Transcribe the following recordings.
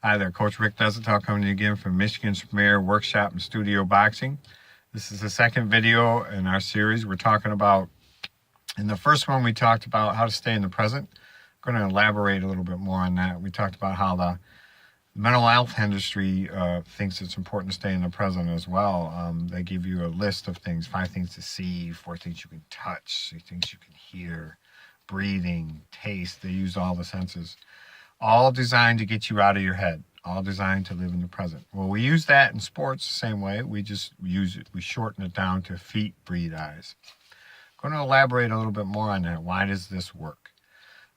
Hi there, Coach Rick Desenthal coming to you again from Michigan's premier workshop and studio boxing. This is the second video in our series. We're talking about, in the first one we talked about how to stay in the present. I'm going to elaborate a little bit more on that. We talked about how the mental health industry thinks it's important to stay in the present as well. They give you a list of things, 5 things to see, 4 things you can touch, 3 things you can hear, breathing, taste. They use all the senses. All designed to get you out of your head, all designed to live in the present. Well, we use that in sports the same way. We just use it, we shorten it down to feet, breathe, eyes. I'm going to elaborate a little bit more on that. Why does this work?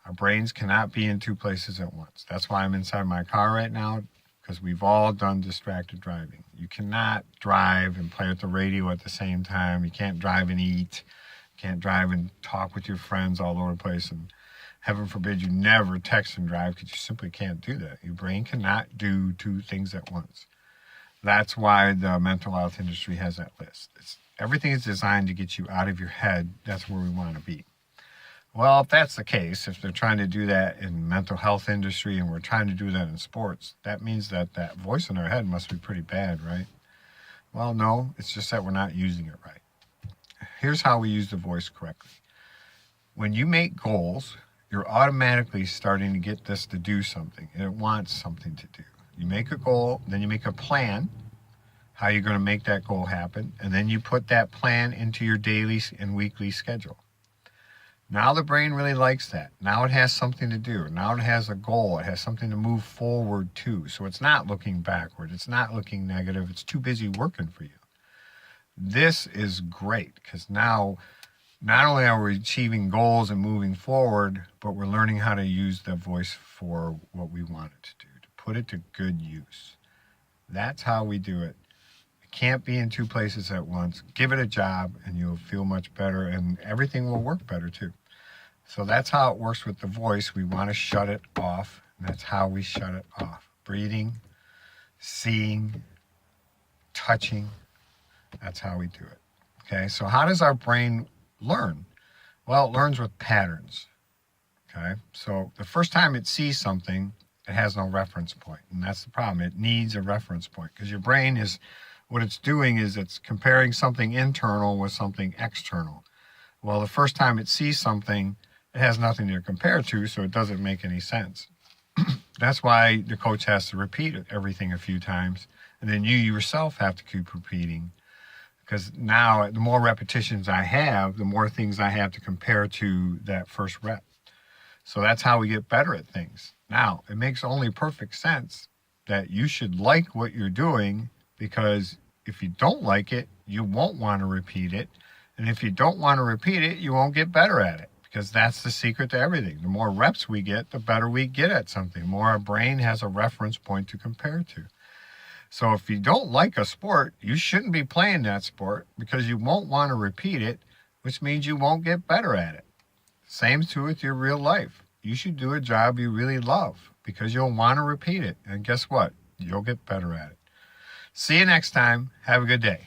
Our brains cannot be in 2 places at once. That's why I'm inside my car right now, because we've all done distracted driving. You cannot drive and play with the radio at the same time. You can't drive and eat. You can't drive and talk with your friends all over the place. And heaven forbid you never text and drive, because you simply can't do that. Your brain cannot do 2 things at once. That's why the mental health industry has that list. Everything is designed to get you out of your head. That's where we want to be. Well, if that's the case, if they're trying to do that in the mental health industry and we're trying to do that in sports, that means that that voice in our head must be pretty bad, right? Well, no, it's just that we're not using it right. Here's how we use the voice correctly. When you make goals, you're automatically starting to get this to do something, and it wants something to do. You make a goal, then you make a plan, how you're going to make that goal happen, and then you put that plan into your daily and weekly schedule. Now the brain really likes that. Now it has something to do. Now it has a goal. It has something to move forward to. So it's not looking backward. It's not looking negative. It's too busy working for you. This is great, because now not only are we achieving goals and moving forward, but we're learning how to use the voice for what we want it to do, to put it to good use. That's how we do it. It can't be in 2 places at once. Give it a job and you'll feel much better, and everything will work better too. So that's how it works with the voice. We want to shut it off, and that's how we shut it off. Breathing, seeing, touching. That's how we do it. Okay, so how does our brain learn? Well, it learns with patterns. Okay, so the first time it sees something, it has no reference point, and that's the problem. It needs a reference point, because your brain is, what it's doing is it's comparing something internal with something external. Well, the first time it sees something, it has nothing to compare to, so it doesn't make any sense. That's why the coach has to repeat everything a few times, and then you yourself have to keep repeating. Because now, the more repetitions I have, the more things I have to compare to that first rep. So that's how we get better at things. Now, it makes only perfect sense that you should like what you're doing, because if you don't like it, you won't want to repeat it. And if you don't want to repeat it, you won't get better at it, because that's the secret to everything. The more reps we get, the better we get at something. The more our brain has a reference point to compare to. So if you don't like a sport, you shouldn't be playing that sport, because you won't want to repeat it, which means you won't get better at it. Same too with your real life. You should do a job you really love, because you'll want to repeat it. And guess what? You'll get better at it. See you next time. Have a good day.